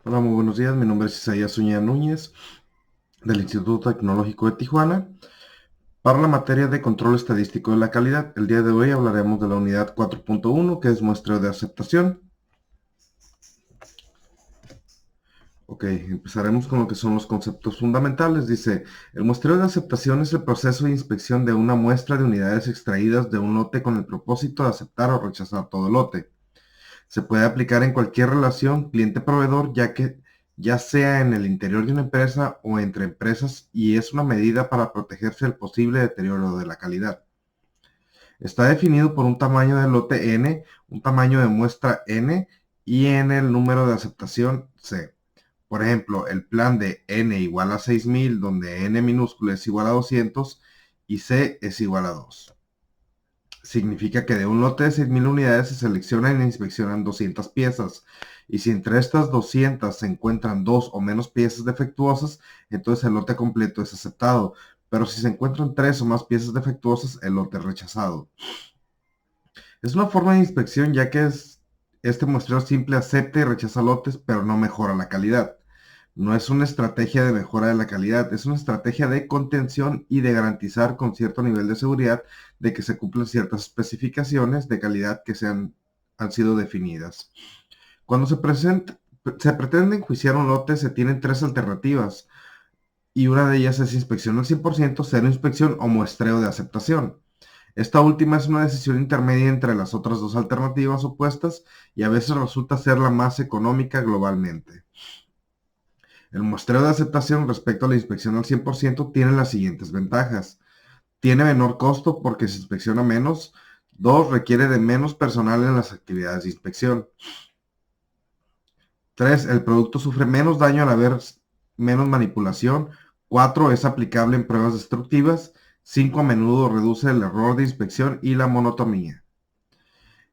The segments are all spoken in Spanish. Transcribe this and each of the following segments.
Hola, muy buenos días. Mi nombre es Isaías Zúñiga Núñez, del Instituto Tecnológico de Tijuana. Para la materia de control estadístico de la calidad, el día de hoy hablaremos de la unidad 4.1, que es muestreo de aceptación. Ok, empezaremos con lo que son los conceptos fundamentales. Dice, el muestreo de aceptación es el proceso de inspección de una muestra de unidades extraídas de un lote con el propósito de aceptar o rechazar todo lote. Se puede aplicar en cualquier relación cliente-proveedor, ya sea en el interior de una empresa o entre empresas, y es una medida para protegerse del posible deterioro de la calidad. Está definido por un tamaño de lote N, un tamaño de muestra N y en el número de aceptación C. Por ejemplo, el plan de N igual a 6000, donde N minúsculo es igual a 200 y C es igual a 2. Significa que de un lote de 6000 unidades se seleccionan e inspeccionan 200 piezas. Y si entre estas 200 se encuentran dos o menos piezas defectuosas, entonces el lote completo es aceptado. Pero si se encuentran tres o más piezas defectuosas, el lote es rechazado. Es una forma de inspección ya que este muestreo simple acepta y rechaza lotes, pero no mejora la calidad. No es una estrategia de mejora de la calidad, es una estrategia de contención y de garantizar con cierto nivel de seguridad de que se cumplen ciertas especificaciones de calidad que han sido definidas. Cuando se pretende enjuiciar un lote, se tienen tres alternativas y una de ellas es inspección al 100%, cero inspección o muestreo de aceptación. Esta última es una decisión intermedia entre las otras dos alternativas opuestas y a veces resulta ser la más económica globalmente. El muestreo de aceptación respecto a la inspección al 100% tiene las siguientes ventajas. Tiene menor costo porque se inspecciona menos. 2. Requiere de menos personal en las actividades de inspección. 3. El producto sufre menos daño al haber menos manipulación. 4. Es aplicable en pruebas destructivas. 5. A menudo reduce el error de inspección y la monotonía.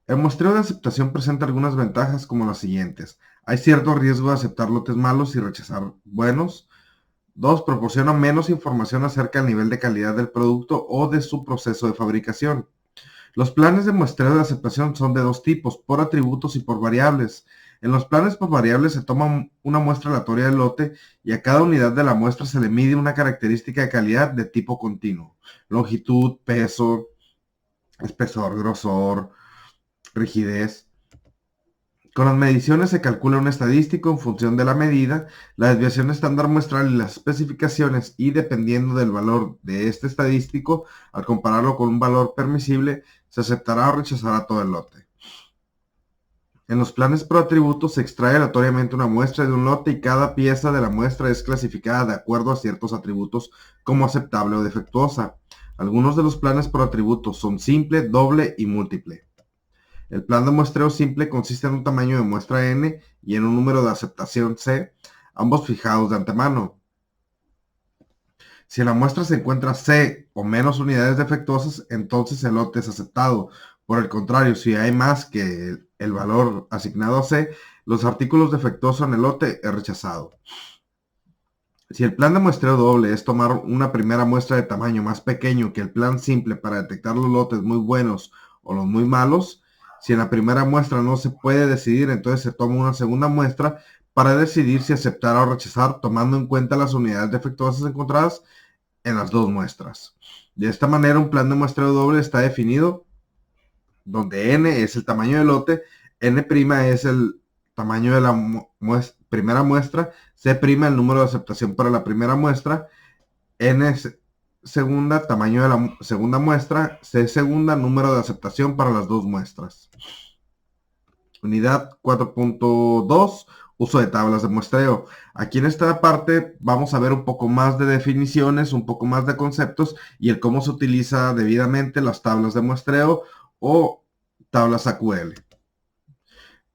El muestreo de aceptación presenta algunas ventajas como las siguientes. Hay cierto riesgo de aceptar lotes malos y rechazar buenos. 2. Proporciona menos información acerca del nivel de calidad del producto o de su proceso de fabricación. Los planes de muestreo de aceptación son de dos tipos, por atributos y por variables. En los planes por variables se toma una muestra aleatoria del lote y a cada unidad de la muestra se le mide una característica de calidad de tipo continuo. Longitud, peso, espesor, grosor, rigidez. Con las mediciones se calcula un estadístico en función de la medida, la desviación estándar muestral y las especificaciones, y dependiendo del valor de este estadístico, al compararlo con un valor permisible, se aceptará o rechazará todo el lote. En los planes por atributos se extrae aleatoriamente una muestra de un lote y cada pieza de la muestra es clasificada de acuerdo a ciertos atributos como aceptable o defectuosa. Algunos de los planes por atributos son simple, doble y múltiple. El plan de muestreo simple consiste en un tamaño de muestra N y en un número de aceptación C, ambos fijados de antemano. Si en la muestra se encuentra C o menos unidades defectuosas, entonces el lote es aceptado. Por el contrario, si hay más que el valor asignado a C, los artículos defectuosos en el lote es rechazado. Si el plan de muestreo doble es tomar una primera muestra de tamaño más pequeño que el plan simple para detectar los lotes muy buenos o los muy malos, si en la primera muestra no se puede decidir, entonces se toma una segunda muestra para decidir si aceptar o rechazar, tomando en cuenta las unidades defectuosas encontradas en las dos muestras. De esta manera, un plan de muestreo doble está definido donde N es el tamaño del lote, N' es el tamaño de la primera muestra, C' el número de aceptación para la primera muestra, N segunda, tamaño de la segunda muestra, C segunda, número de aceptación para las dos muestras. Unidad 4.2, uso de tablas de muestreo. Aquí en esta parte vamos a ver un poco más de definiciones, un poco más de conceptos y el cómo se utiliza debidamente las tablas de muestreo o tablas AQL.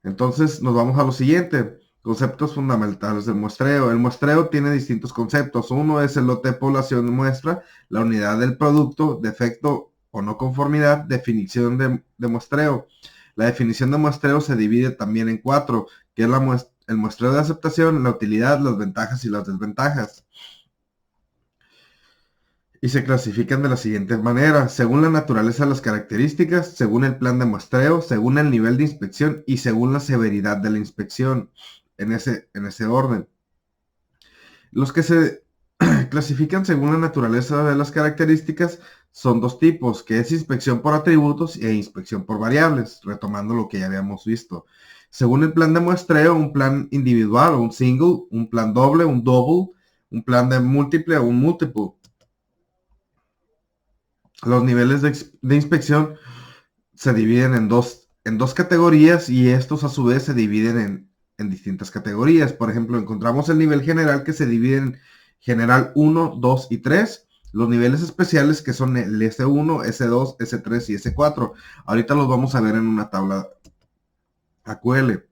Entonces nos vamos a lo siguiente. Conceptos fundamentales del muestreo. El muestreo tiene distintos conceptos. Uno es el lote de población de muestra, la unidad del producto, defecto o no conformidad, definición de muestreo. La definición de muestreo se divide también en cuatro, que es el muestreo de aceptación, la utilidad, las ventajas y las desventajas. Y se clasifican de la siguiente manera, según la naturaleza de las características, según el plan de muestreo, según el nivel de inspección y según la severidad de la inspección. en ese orden. Los que se clasifican según la naturaleza de las características son dos tipos, que es inspección por atributos e inspección por variables, retomando lo que ya habíamos visto. Según el plan de muestreo, un plan individual o un single, un plan doble, un double, un plan de múltiple o un multiple. Los niveles de inspección se dividen en dos categorías y estos a su vez se dividen en distintas categorías. Por ejemplo, encontramos el nivel general que se divide en general 1, 2 y 3. Los niveles especiales que son el S1, S2, S3 y S4. Ahorita los vamos a ver en una tabla AQL.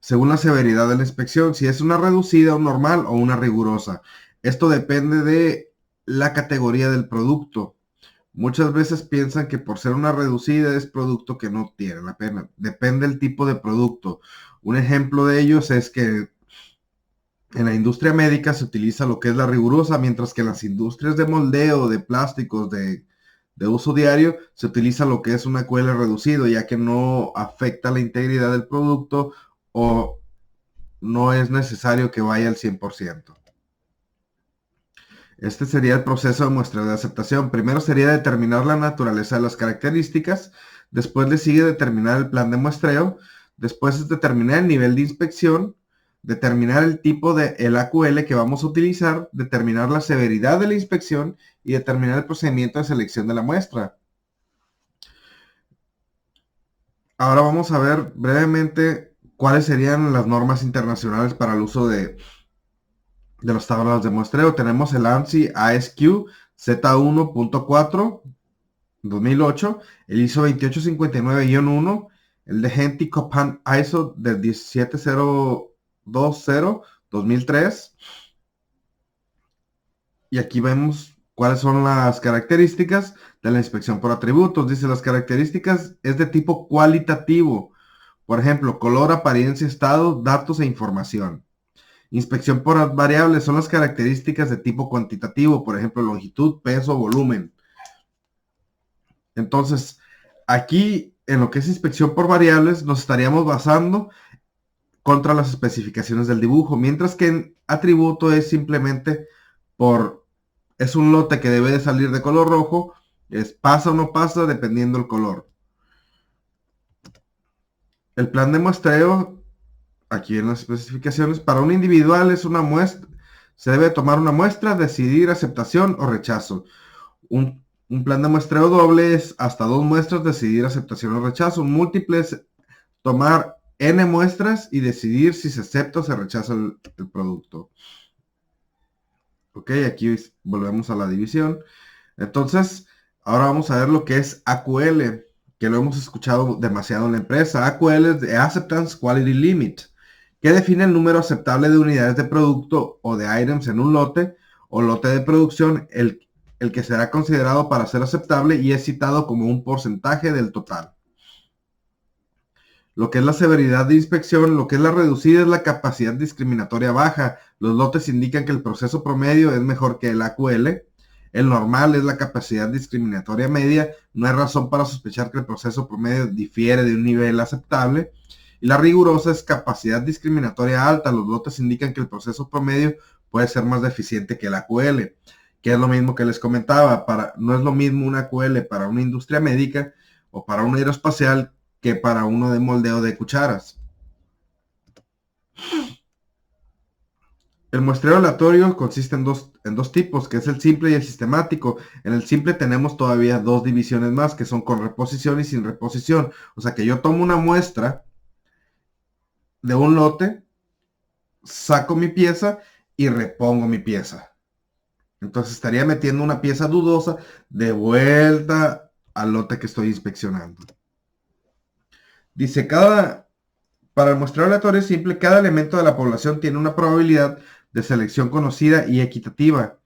Según la severidad de la inspección, si es una reducida, un normal o una rigurosa. Esto depende de la categoría del producto. Muchas veces piensan que por ser una reducida es producto que no tiene la pena. Depende del tipo de producto. Un ejemplo de ellos es que en la industria médica se utiliza lo que es la rigurosa, mientras que en las industrias de moldeo, de plásticos, de uso diario, se utiliza lo que es un AQL reducido, ya que no afecta la integridad del producto o no es necesario que vaya al 100%. Este sería el proceso de muestreo de aceptación. Primero sería determinar la naturaleza de las características. Después le sigue determinar el plan de muestreo. Después es determinar el nivel de inspección. Determinar el tipo de el AQL que vamos a utilizar. Determinar la severidad de la inspección. Y determinar el procedimiento de selección de la muestra. Ahora vamos a ver brevemente cuáles serían las normas internacionales para el uso de las tablas de muestreo. Tenemos el ANSI ASQ Z1.4 2008, el ISO 28059-1, el de Genti Copan ISO del 17020 2003. Y aquí vemos cuáles son las características de la inspección por atributos. Dice, las características es de tipo cualitativo. Por ejemplo, color, apariencia, estado, datos e información. Inspección por variables son las características de tipo cuantitativo, por ejemplo, longitud, peso, volumen. Entonces, aquí en lo que es inspección por variables nos estaríamos basando contra las especificaciones del dibujo, mientras que en atributo es simplemente es un lote que debe de salir de color rojo, pasa o no pasa dependiendo del color. El plan de muestreo, aquí en las especificaciones, para un individual es una muestra, se debe tomar una muestra, decidir aceptación o rechazo. Un plan de muestreo doble es hasta 2 muestras, decidir aceptación o rechazo. Un múltiple es tomar n muestras y decidir si se acepta o se rechaza el producto. Ok, aquí volvemos a la división. Entonces, ahora vamos a ver lo que es AQL, que lo hemos escuchado demasiado en la empresa. AQL es de Acceptance Quality Limit, que define el número aceptable de unidades de producto o de items en un lote o lote de producción, el que será considerado para ser aceptable y es citado como un porcentaje del total. Lo que es la severidad de inspección, lo que es la reducida es la capacidad discriminatoria baja. Los lotes indican que el proceso promedio es mejor que el AQL. El normal es la capacidad discriminatoria media. No hay razón para sospechar que el proceso promedio difiere de un nivel aceptable. Y la rigurosa es capacidad discriminatoria alta. Los lotes indican que el proceso promedio puede ser más deficiente que el AQL, que es lo mismo que les comentaba. No es lo mismo un AQL para una industria médica o para una aeroespacial que para uno de moldeo de cucharas. El muestreo aleatorio consiste en dos tipos, que es el simple y el sistemático. En el simple tenemos todavía dos divisiones más, que son con reposición y sin reposición. O sea que yo tomo una muestra de un lote, saco mi pieza y repongo mi pieza. Entonces estaría metiendo una pieza dudosa de vuelta al lote que estoy inspeccionando. Dice, para el muestreo aleatorio simple, cada elemento de la población tiene una probabilidad de selección conocida y equitativa.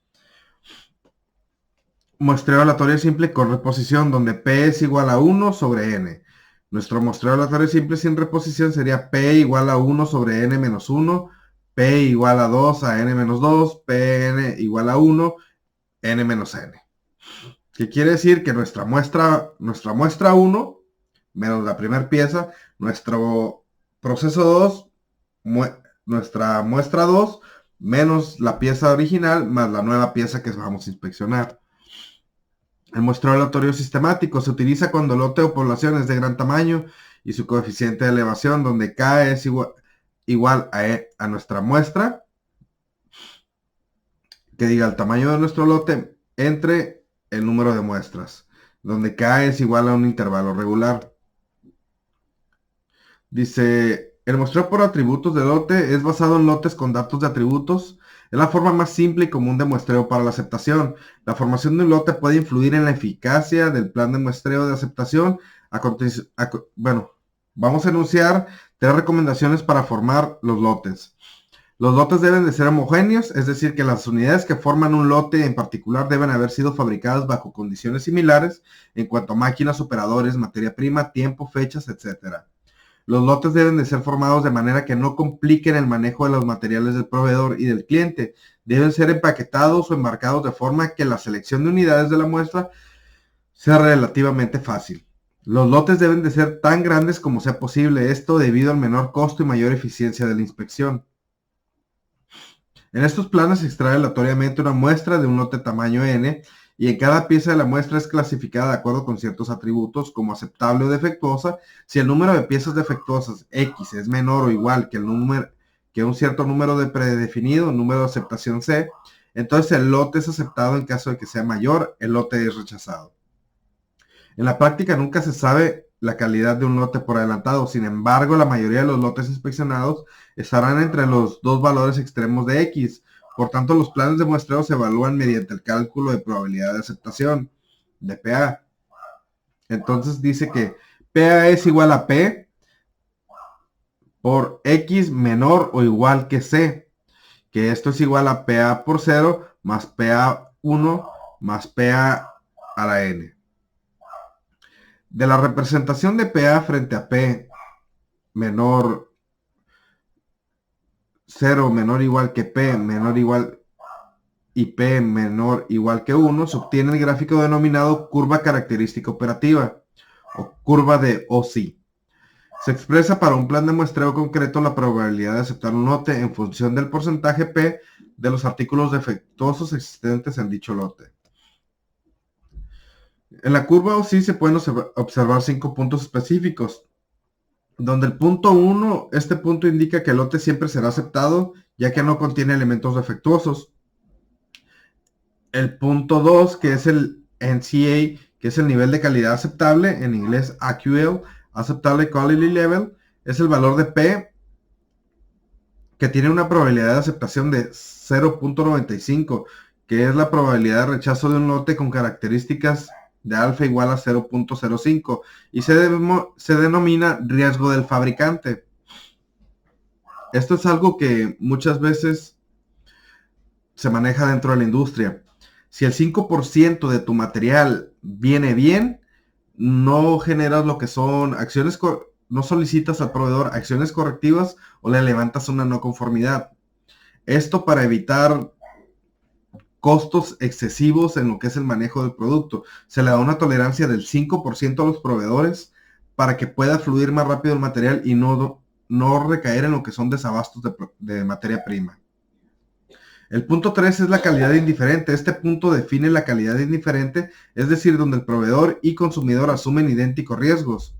Muestreo aleatorio simple con reposición, donde P es igual a 1 sobre N. Nuestro muestreo aleatorio simple sin reposición sería P igual a 1 sobre N menos 1, P igual a 2 a N menos 2, Pn igual a 1, N menos N. ¿Qué quiere decir? Que nuestra muestra 1 menos la primera pieza, nuestro proceso 2 nuestra muestra 2 menos la pieza original más la nueva pieza que vamos a inspeccionar. El muestreo aleatorio sistemático se utiliza cuando el lote o población es de gran tamaño y su coeficiente de elevación, donde K es igual a nuestra muestra, que diga el tamaño de nuestro lote entre el número de muestras, donde K es igual a un intervalo regular. Dice, el muestreo por atributos de lote es basado en lotes con datos de atributos. Es la forma más simple y común de muestreo para la aceptación. La formación de un lote puede influir en la eficacia del plan de muestreo de aceptación. Bueno, vamos a enunciar 3 recomendaciones para formar los lotes. Los lotes deben de ser homogéneos, es decir, que las unidades que forman un lote en particular deben haber sido fabricadas bajo condiciones similares en cuanto a máquinas, operadores, materia prima, tiempo, fechas, etc. Los lotes deben de ser formados de manera que no compliquen el manejo de los materiales del proveedor y del cliente. Deben ser empaquetados o embarcados de forma que la selección de unidades de la muestra sea relativamente fácil. Los lotes deben de ser tan grandes como sea posible, esto debido al menor costo y mayor eficiencia de la inspección. En estos planes se extrae aleatoriamente una muestra de un lote tamaño N y en cada pieza de la muestra es clasificada de acuerdo con ciertos atributos como aceptable o defectuosa. Si el número de piezas defectuosas X es menor o igual que un cierto número de predefinido, número de aceptación C, entonces el lote es aceptado. En caso de que sea mayor, el lote es rechazado. En la práctica nunca se sabe la calidad de un lote por adelantado. Sin embargo, la mayoría de los lotes inspeccionados estarán entre los dos valores extremos de X. Por tanto, los planes de muestreo se evalúan mediante el cálculo de probabilidad de aceptación, de PA. Entonces dice que PA es igual a P por X menor o igual que C, que esto es igual a PA por 0 más PA1 más PA a la N. De la representación de PA frente a P menor 0 menor igual que P menor igual y P menor igual que 1, se obtiene el gráfico denominado curva característica operativa o curva de OSI. Se expresa para un plan de muestreo concreto la probabilidad de aceptar un lote en función del porcentaje P de los artículos defectuosos existentes en dicho lote. En la curva OSI se pueden observar 5 puntos específicos, donde el punto 1, este punto indica que el lote siempre será aceptado, ya que no contiene elementos defectuosos. El punto 2, que es el NCA, que es el nivel de calidad aceptable, en inglés AQL, Acceptable Quality Level, es el valor de P, que tiene una probabilidad de aceptación de 0.95, que es la probabilidad de rechazo de un lote con características de alfa igual a 0.05 y se denomina riesgo del fabricante. Esto es algo que muchas veces se maneja dentro de la industria. Si el 5% de tu material viene bien, no generas lo que son acciones, no solicitas al proveedor acciones correctivas o le levantas una no conformidad. Esto para evitar costos excesivos en lo que es el manejo del producto. Se le da una tolerancia del 5% a los proveedores para que pueda fluir más rápido el material y no recaer en lo que son desabastos de materia prima. El punto 3 es la calidad indiferente. Este punto define la calidad indiferente, es decir, donde el proveedor y consumidor asumen idénticos riesgos.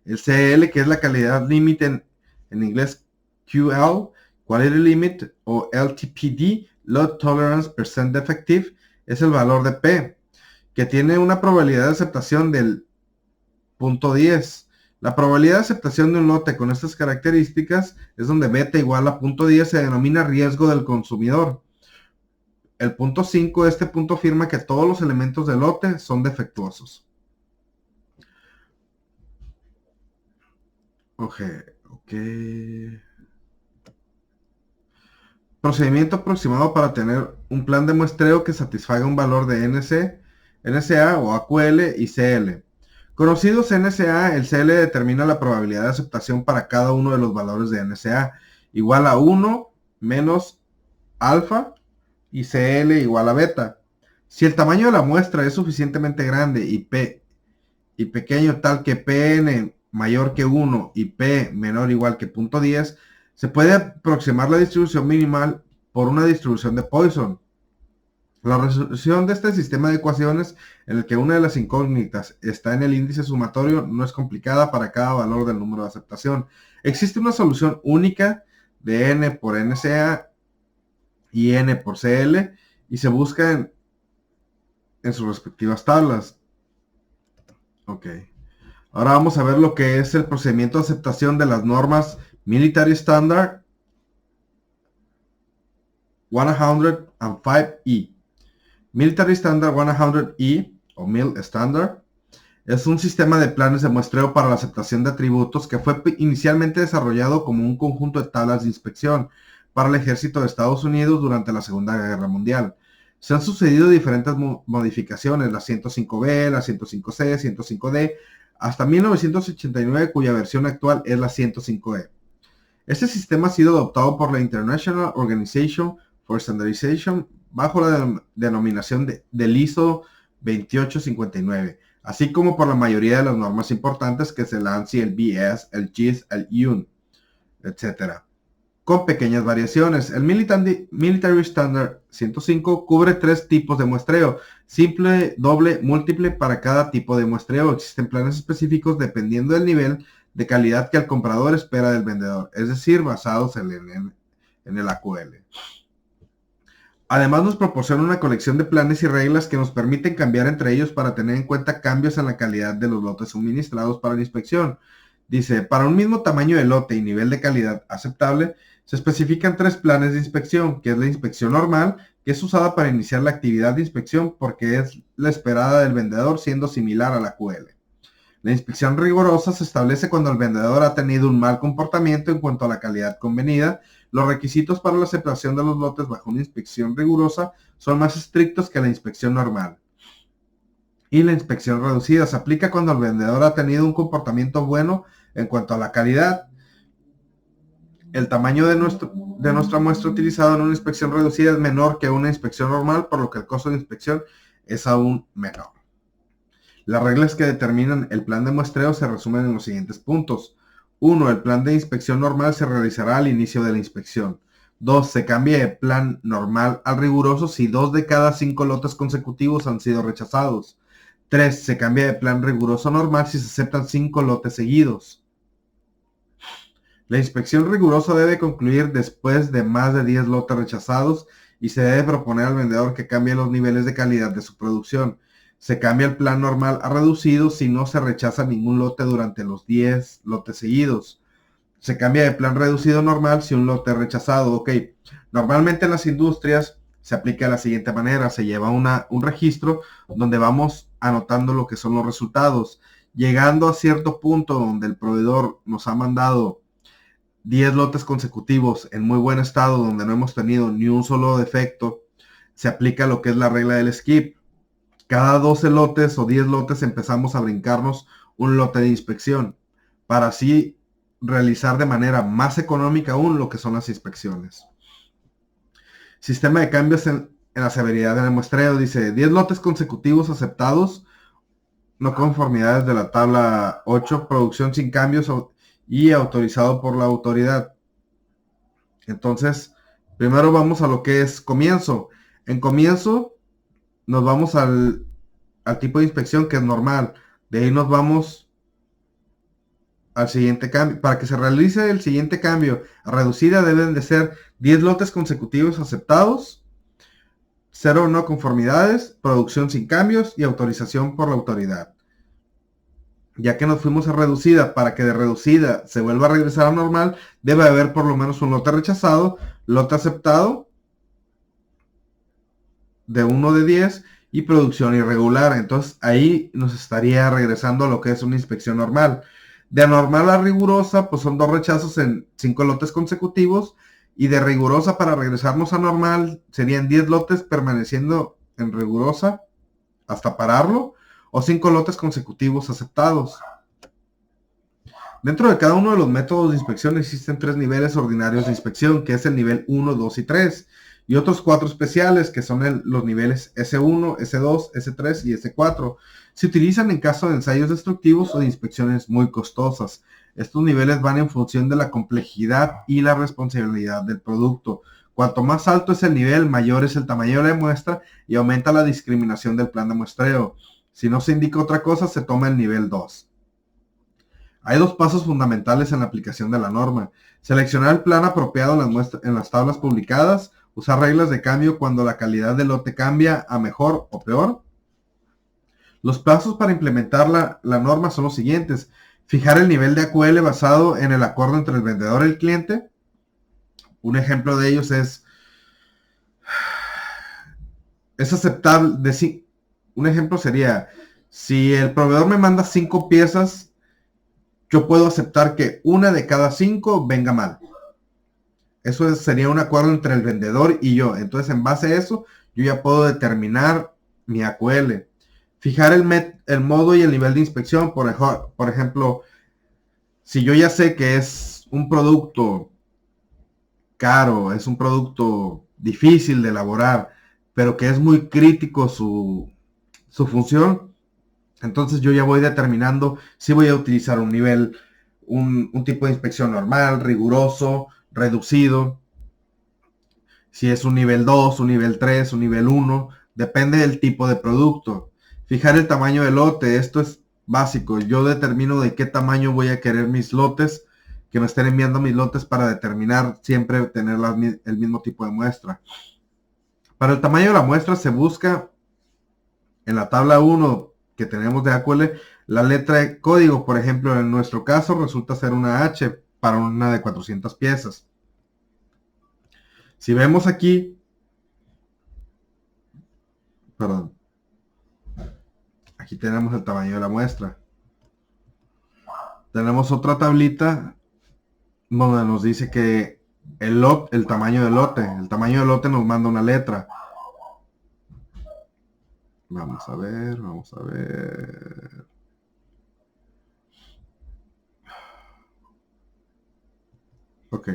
El CL, que es la calidad límite en inglés QL, Quality Limit, o LTPD, Load Tolerance Percent Defective, es el valor de P, que tiene una probabilidad de aceptación del punto 10. La probabilidad de aceptación de un lote con estas características es donde beta igual a punto 10 se denomina riesgo del consumidor. El punto 5, este punto afirma que todos los elementos del lote son defectuosos. Ok. Procedimiento aproximado para tener un plan de muestreo que satisfaga un valor de NCA o AQL y CL. Conocidos NCA, el CL determina la probabilidad de aceptación para cada uno de los valores de NCA, igual a 1 menos alfa y CL igual a beta. Si el tamaño de la muestra es suficientemente grande y pequeño tal que Pn mayor que 1 y P menor o igual que .10, Se puede aproximar la distribución minimal por una distribución de Poisson. La resolución de este sistema de ecuaciones en el que una de las incógnitas está en el índice sumatorio no es complicada para cada valor del número de aceptación. Existe una solución única de n por NCA y n por CL y se busca en sus respectivas tablas. Ok. Ahora vamos a ver lo que es el procedimiento de aceptación de las normas Military Standard 105E. Military Standard 100E o MIL Standard es un sistema de planes de muestreo para la aceptación de atributos que fue inicialmente desarrollado como un conjunto de tablas de inspección para el ejército de Estados Unidos durante la Segunda Guerra Mundial. Se han sucedido diferentes modificaciones, la 105B, la 105C, 105D, hasta 1989, cuya versión actual es la 105E. Este sistema ha sido adoptado por la International Organization for Standardization bajo la denominación del ISO 2859, así como por la mayoría de las normas importantes que es el ANSI, el BS, el GIS, el UN, etc. Con pequeñas variaciones. El Military Standard 105 cubre 3 tipos de muestreo: simple, doble, múltiple para cada tipo de muestreo. Existen planes específicos dependiendo del nivel de calidad que el comprador espera del vendedor, es decir, basados en el AQL. Además nos proporciona una colección de planes y reglas que nos permiten cambiar entre ellos para tener en cuenta cambios en la calidad de los lotes suministrados para la inspección. Dice, para un mismo tamaño de lote y nivel de calidad aceptable, se especifican 3 planes de inspección, que es la inspección normal, que es usada para iniciar la actividad de inspección porque es la esperada del vendedor siendo similar a la QL. La inspección rigurosa se establece cuando el vendedor ha tenido un mal comportamiento en cuanto a la calidad convenida. Los requisitos para la aceptación de los lotes bajo una inspección rigurosa son más estrictos que la inspección normal. Y la inspección reducida se aplica cuando el vendedor ha tenido un comportamiento bueno en cuanto a la calidad. El tamaño de nuestra muestra utilizada en una inspección reducida es menor que una inspección normal, por lo que el costo de inspección es aún menor. Las reglas que determinan el plan de muestreo se resumen en los siguientes puntos. 1. El plan de inspección normal se realizará al inicio de la inspección. 2. Se cambia de plan normal al riguroso si 2 de cada 5 lotes consecutivos han sido rechazados. 3. Se cambia de plan riguroso normal si se aceptan 5 lotes seguidos. La inspección rigurosa debe concluir después de más de 10 lotes rechazados y se debe proponer al vendedor que cambie los niveles de calidad de su producción. Se cambia el plan normal a reducido si no se rechaza ningún lote durante los 10 lotes seguidos. Se cambia de plan reducido normal si un lote es rechazado. Ok, normalmente en las industrias se aplica de la siguiente manera. Se lleva un registro donde vamos anotando lo que son los resultados. Llegando a cierto punto donde el proveedor nos ha mandado 10 lotes consecutivos en muy buen estado, donde no hemos tenido ni un solo defecto, se aplica lo que es la regla del skip. Cada 12 lotes o 10 lotes empezamos a brincarnos un lote de inspección para así realizar de manera más económica aún lo que son las inspecciones. Sistema de cambios en la severidad del muestreo. Dice 10 lotes consecutivos aceptados, no conformidades de la tabla 8, producción sin cambios y autorizado por la autoridad. Entonces, primero vamos a lo que es comienzo. En comienzo nos vamos al tipo de inspección, que es normal. De ahí nos vamos al siguiente cambio. Para que se realice el siguiente cambio a reducida deben de ser 10 lotes consecutivos aceptados, 0 no conformidades, producción sin cambios y autorización por la autoridad. Ya que nos fuimos a reducida, para que de reducida se vuelva a regresar a normal, debe haber por lo menos un lote rechazado, lote aceptado de 1 de 10 y producción irregular. Entonces ahí nos estaría regresando a lo que es una inspección normal. De normal a rigurosa, pues son 2 rechazos en 5 lotes consecutivos, y de rigurosa para regresarnos a normal serían 10 lotes permaneciendo en rigurosa hasta pararlo, o 5 lotes consecutivos aceptados. Dentro de cada uno de los métodos de inspección existen 3 niveles ordinarios de inspección, que es el nivel 1, 2 y 3. y otros 4 especiales que son los niveles S1, S2, S3 y S4. Se utilizan en caso de ensayos destructivos o de inspecciones muy costosas. Estos niveles van en función de la complejidad y la responsabilidad del producto. Cuanto más alto es el nivel, mayor es el tamaño de la muestra y aumenta la discriminación del plan de muestreo. Si no se indica otra cosa, se toma el nivel 2. Hay 2 pasos fundamentales en la aplicación de la norma. Seleccionar el plan apropiado en las tablas publicadas, usar reglas de cambio cuando la calidad del lote cambia a mejor o peor. Los pasos para implementar la norma son los siguientes. Fijar el nivel de AQL basado en el acuerdo entre el vendedor y el cliente. Un ejemplo de ellos es aceptable. Un ejemplo sería, si el proveedor me manda 5 piezas, yo puedo aceptar que una de cada 5 venga mal. Eso sería un acuerdo entre el vendedor y yo. Entonces, en base a eso, yo ya puedo determinar mi AQL. Fijar el modo y el nivel de inspección. Por ejemplo, si yo ya sé que es un producto caro, es un producto difícil de elaborar, pero que es muy crítico su función, entonces yo ya voy determinando si voy a utilizar un nivel, un tipo de inspección normal, riguroso, reducido. Si es un nivel 2, un nivel 3, un nivel 1, depende del tipo de producto. Fijar el tamaño del lote, esto es básico. Yo determino de qué tamaño voy a querer mis lotes, que me estén enviando mis lotes para determinar siempre tener el mismo tipo de muestra. Para el tamaño de la muestra se busca en la tabla 1 que tenemos de AQL, la letra de código. Por ejemplo, en nuestro caso resulta ser una H para una de 400 piezas. Si vemos aquí, perdón, aquí tenemos el tamaño de la muestra. Tenemos otra tablita donde nos dice que el tamaño del lote. El tamaño del lote nos manda una letra. Vamos a ver. Ok.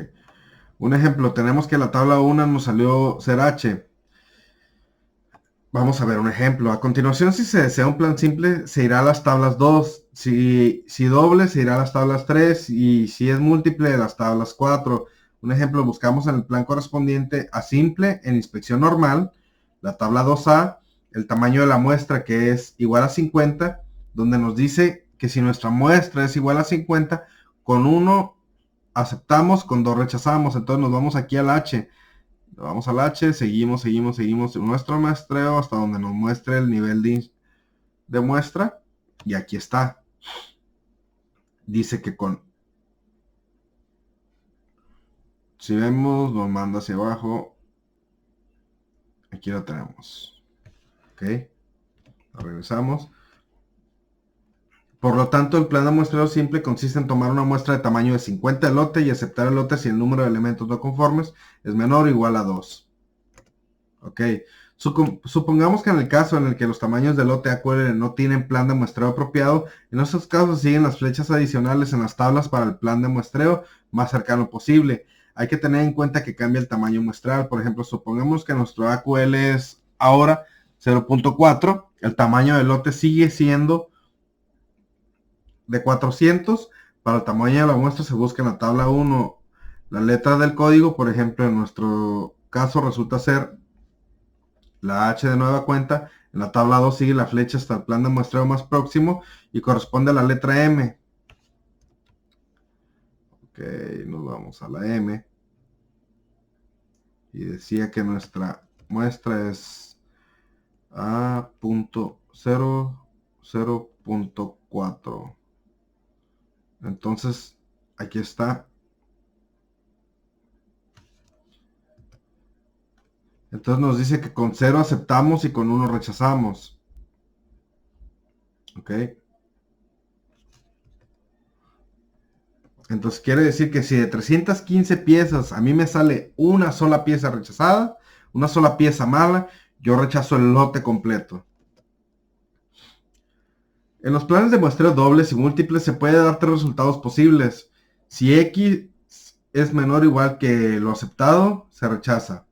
Un ejemplo, tenemos que la tabla 1 nos salió ser H. Vamos a ver un ejemplo. A continuación, si se desea un plan simple, se irá a las tablas 2. Si doble, se irá a las tablas 3. Y si es múltiple, a las tablas 4. Un ejemplo, buscamos en el plan correspondiente a simple en inspección normal, la tabla 2A, el tamaño de la muestra que es igual a 50, donde nos dice que si nuestra muestra es igual a 50, con 1 aceptamos, con 2 rechazamos. Entonces nos vamos aquí al H. Vamos al H, seguimos en nuestro muestreo hasta donde nos muestre el nivel de muestra. Y aquí está. Dice que si vemos, nos manda hacia abajo. Aquí lo tenemos. Ok. Regresamos. Por lo tanto, el plan de muestreo simple consiste en tomar una muestra de tamaño de 50 de lote y aceptar el lote si el número de elementos no conformes es menor o igual a 2. Ok. Supongamos que en el caso en el que los tamaños del lote AQL no tienen plan de muestreo apropiado, en esos casos siguen las flechas adicionales en las tablas para el plan de muestreo más cercano posible. Hay que tener en cuenta que cambia el tamaño muestral. Por ejemplo, supongamos que nuestro AQL es ahora 0.4. El tamaño del lote sigue siendo de 400. Para el tamaño de la muestra se busca en la tabla 1 la letra del código. Por ejemplo, en nuestro caso resulta ser la H de nueva cuenta. En la tabla 2 sigue la flecha hasta el plan de muestreo más próximo y corresponde a la letra M. Ok, nos vamos a la M. Y decía que nuestra muestra es A.00.4. Entonces, aquí está. Entonces nos dice que con 0 aceptamos y con 1 rechazamos. Ok. Entonces quiere decir que si de 315 piezas a mí me sale una sola pieza rechazada, una sola pieza mala, yo rechazo el lote completo. En los planes de muestreo dobles y múltiples se puede dar 3 resultados posibles. Si X es menor o igual que lo aceptado, se rechaza.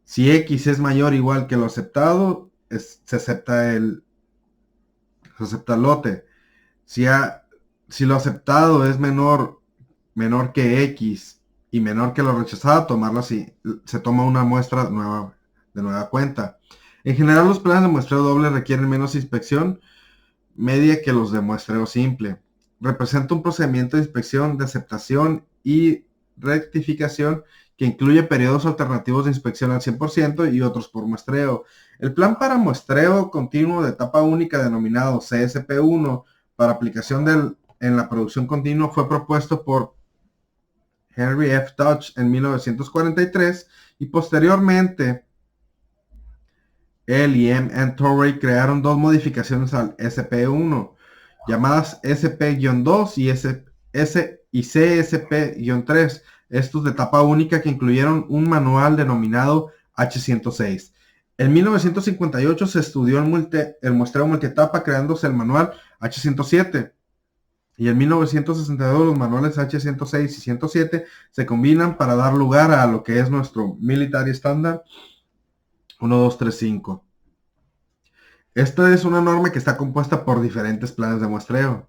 Si X es mayor o igual que lo aceptado, se acepta el lote. Si lo aceptado es menor que X y menor que lo rechazado, se toma una muestra nueva, de nueva cuenta. En general, los planes de muestreo doble requieren menos inspección media que los de muestreo simple. Representa un procedimiento de inspección, de aceptación y rectificación que incluye periodos alternativos de inspección al 100% y otros por muestreo. El plan para muestreo continuo de etapa única denominado CSP1 para aplicación en la producción continua fue propuesto por Henry F. Dodge en 1943 y posteriormente él y M. Torrey crearon dos modificaciones al SP1 llamadas SP-2 y CSP-3, estos de etapa única que incluyeron un manual denominado H106. En 1958 se estudió el muestreo multietapa creándose el manual H107 y en 1962 los manuales H106 y 107 se combinan para dar lugar a lo que es nuestro Military Standard 1235. Esta es una norma que está compuesta por diferentes planes de muestreo.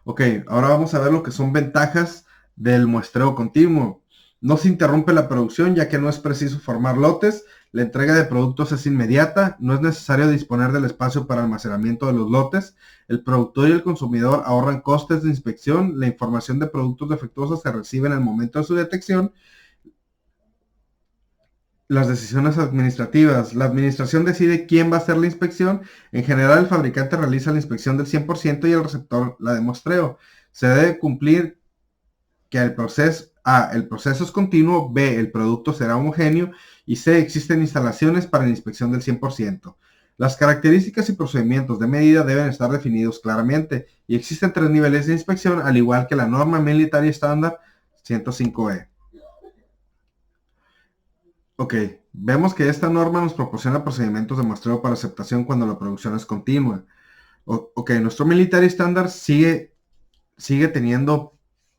Ok, ahora vamos a ver lo que son ventajas del muestreo continuo. No se interrumpe la producción ya que no es preciso formar lotes, la entrega de productos es inmediata, no es necesario disponer del espacio para almacenamiento de los lotes, el productor y el consumidor ahorran costes de inspección, la información de productos defectuosos se recibe en el momento de su detección. Las decisiones administrativas. La administración decide quién va a hacer la inspección. En general, el fabricante realiza la inspección del 100% y el receptor la de muestreo. Se debe cumplir que el proceso es continuo, B, el producto será homogéneo y C, existen instalaciones para la inspección del 100%. Las características y procedimientos de medida deben estar definidos claramente y existen 3 niveles de inspección, al igual que la norma Military Standard 105E. Ok, vemos que esta norma nos proporciona procedimientos de muestreo para aceptación cuando la producción es continua. Ok, nuestro Military Standard sigue teniendo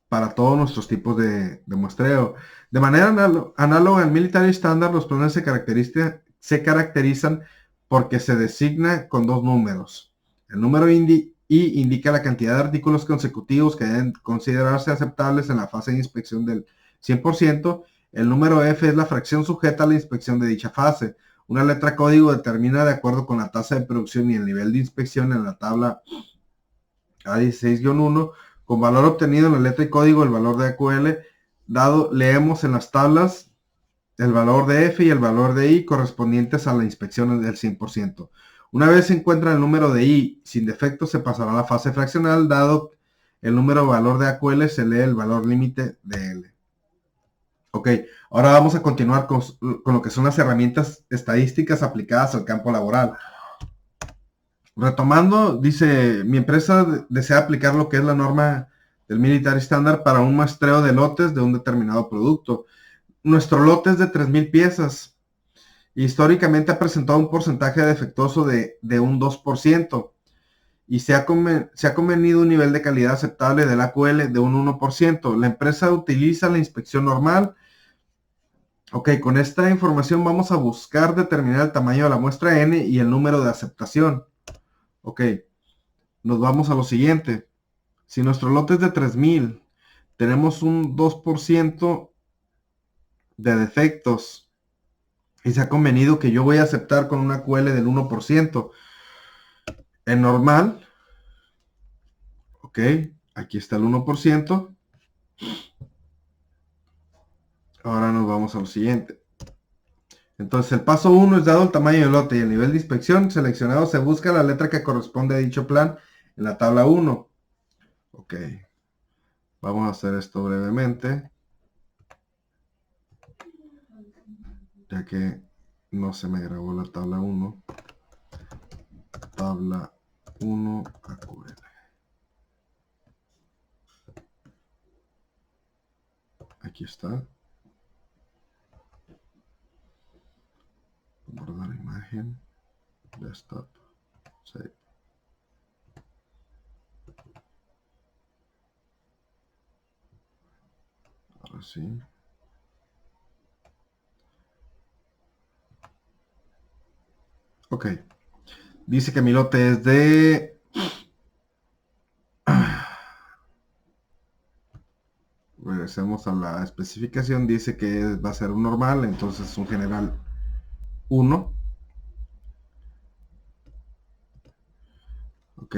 para todos nuestros tipos de muestreo. De manera análoga al Military Standard, los planes se caracterizan porque se designa con dos números. El número I indica la cantidad de artículos consecutivos que deben considerarse aceptables en la fase de inspección del 100%. El número F es la fracción sujeta a la inspección de dicha fase. Una letra código determina de acuerdo con la tasa de producción y el nivel de inspección en la tabla A16-1, con valor obtenido en la letra y código, el valor de AQL, leemos en las tablas el valor de F y el valor de I correspondientes a la inspección del 100%. Una vez se encuentra el número de I sin defecto, se pasará a la fase fraccional, dado el número valor de AQL, se lee el valor límite de L. Ok, ahora vamos a continuar con lo que son las herramientas estadísticas aplicadas al campo laboral. Retomando, dice, mi empresa desea aplicar lo que es la norma del Military Standard para un muestreo de lotes de un determinado producto. Nuestro lote es de 3,000 piezas. Históricamente ha presentado un porcentaje defectuoso de un 2% y se ha convenido un nivel de calidad aceptable del AQL de un 1%. La empresa utiliza la inspección normal. Ok, con esta información vamos a buscar determinar el tamaño de la muestra N y el número de aceptación. Ok, nos vamos a lo siguiente. Si nuestro lote es de 3,000, tenemos un 2% de defectos y se ha convenido que yo voy a aceptar con una QL del 1%. En normal, ok, aquí está el 1%. Ahora nos vamos a lo siguiente. Entonces, el paso 1 es dado el tamaño del lote y el nivel de inspección seleccionado, se busca la letra que corresponde a dicho plan en la tabla 1. Ok, vamos a hacer esto brevemente, ya que no se me grabó la tabla 1. Tabla 1 AQL. Aquí está. Guardar la imagen. Desktop. Save. Ahora sí. Ok. Dice que mi lote es de... Regresemos a la especificación. Dice que va a ser un normal, entonces un general 1. Ok.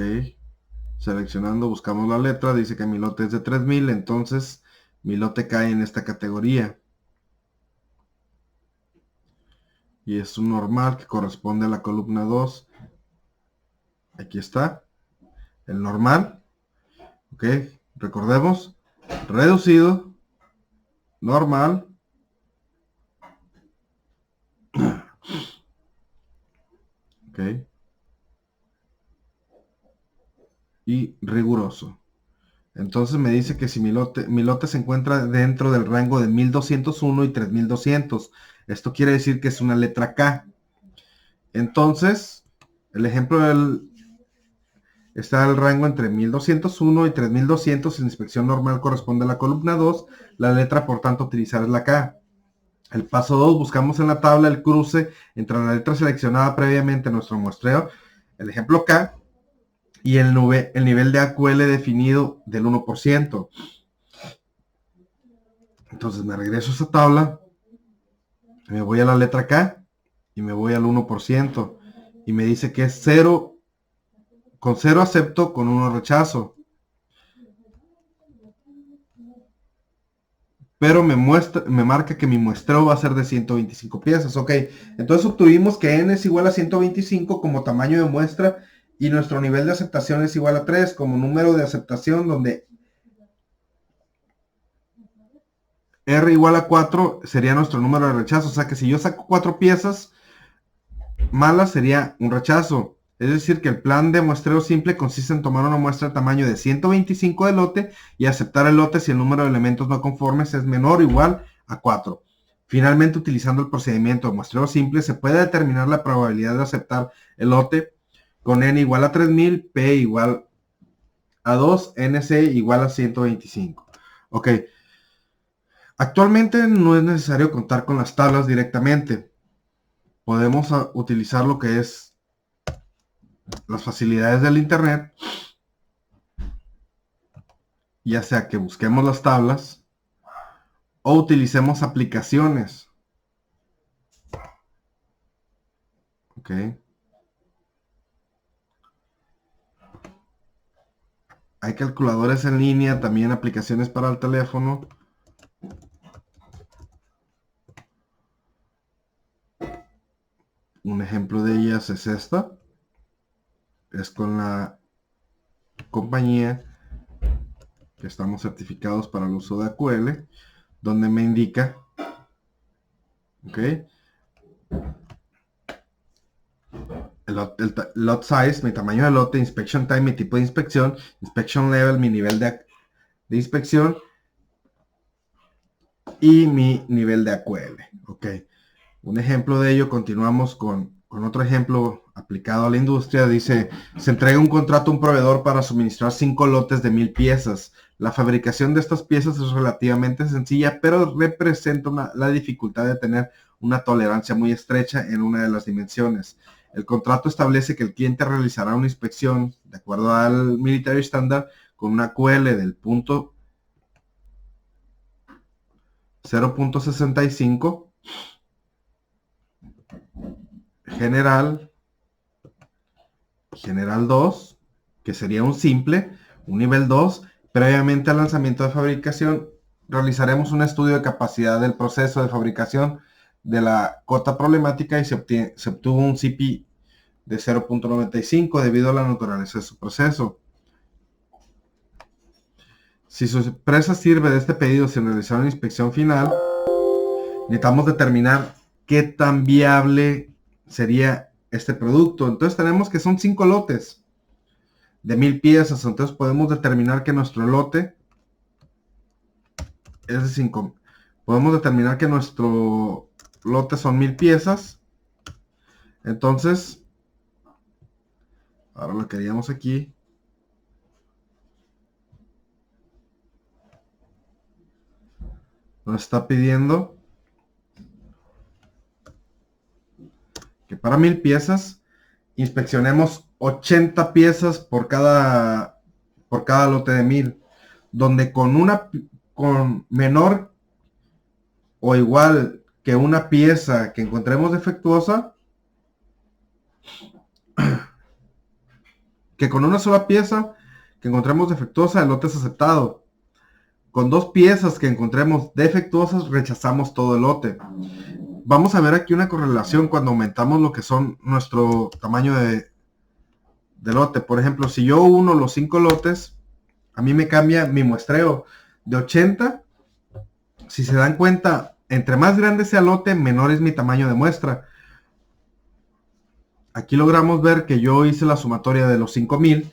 Seleccionando, buscamos la letra. Dice que mi lote es de 3000, entonces mi lote cae en esta categoría. Y es un normal que corresponde a la columna 2. Aquí está. El normal. Ok. Recordemos. Reducido. Normal. Ok. Y riguroso. Entonces me dice que si mi lote se encuentra dentro del rango de 1201 y 3200. Esto quiere decir que es una letra K. Entonces, el ejemplo está el rango entre 1201 y 3200. La inspección normal corresponde a la columna 2. La letra, por tanto, a utilizar es la K. El paso 2, buscamos en la tabla el cruce entre la letra seleccionada previamente en nuestro muestreo, el ejemplo K, y el nivel de AQL definido del 1%. Entonces me regreso a esa tabla, me voy a la letra K y me voy al 1%. Y me dice que es 0, con 0 acepto, con 1 rechazo. Pero me marca que mi muestreo va a ser de 125 piezas. Ok, entonces obtuvimos que n es igual a 125 como tamaño de muestra y nuestro nivel de aceptación es igual a 3 como número de aceptación, donde R igual a 4 sería nuestro número de rechazo. O sea que si yo saco 4 piezas malas sería un rechazo. Es decir, que el plan de muestreo simple consiste en tomar una muestra de tamaño de 125 de lote y aceptar el lote si el número de elementos no conformes es menor o igual a 4. Finalmente, utilizando el procedimiento de muestreo simple, se puede determinar la probabilidad de aceptar el lote con n igual a 3000, p igual a 2, nc igual a 125. Ok. Actualmente no es necesario contar con las tablas directamente. Podemos utilizar lo que es las facilidades del internet, ya sea que busquemos las tablas o utilicemos aplicaciones. Ok. Hay calculadores en línea, también aplicaciones para el teléfono. Un ejemplo de ellas es esta. Es con la compañía que estamos certificados para el uso de AQL, donde me indica, ok, el lot size, mi tamaño de lote, inspection time, mi tipo de inspección, inspection level, mi nivel de inspección y mi nivel de AQL. Ok. Un ejemplo de ello, continuamos con otro ejemplo aplicado a la industria. Dice, se entrega un contrato a un proveedor para suministrar 5 lotes de 1000 piezas. La fabricación de estas piezas es relativamente sencilla, pero representa la dificultad de tener una tolerancia muy estrecha en una de las dimensiones. El contrato establece que el cliente realizará una inspección de acuerdo al Military Standard con una QL del punto 0.65, general 2, que sería un simple, un nivel 2. Previamente al lanzamiento de fabricación, realizaremos un estudio de capacidad del proceso de fabricación de la cota problemática y se obtuvo un CP de 0.95 debido a la naturaleza de su proceso. Si su empresa sirve de este pedido sin realizar una inspección final, necesitamos determinar qué tan viable sería este producto. Entonces tenemos que son 5 lotes de 1000 piezas. Entonces podemos determinar que nuestro lote es de 5. Podemos determinar que nuestro lote son 1000 piezas. Entonces, ahora lo que haríamos aquí, nos está pidiendo que para 1000 piezas inspeccionemos 80 piezas por cada lote de 1000, donde con menor o igual que una pieza que encontremos defectuosa, que con una sola pieza que encontremos defectuosa, el lote es aceptado. Con 2 piezas que encontremos defectuosas, rechazamos todo el lote. Vamos a ver aquí una correlación cuando aumentamos lo que son nuestro tamaño de lote. Por ejemplo, si yo uno los 5 lotes, a mí me cambia mi muestreo de 80. Si se dan cuenta, entre más grande sea el lote, menor es mi tamaño de muestra. Aquí logramos ver que yo hice la sumatoria de los 5000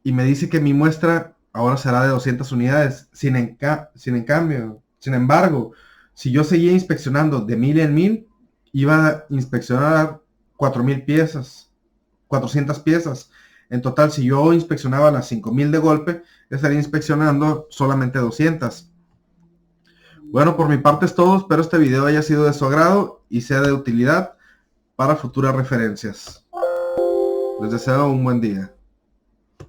y me dice que mi muestra ahora será de 200 unidades. Sin embargo, si yo seguía inspeccionando de 1000 en 1000, iba a inspeccionar 4000 piezas, 400 piezas. En total, si yo inspeccionaba las 5000 de golpe, estaría inspeccionando solamente 200. Bueno, por mi parte es todo. Espero este video haya sido de su agrado y sea de utilidad para futuras referencias. Les deseo un buen día.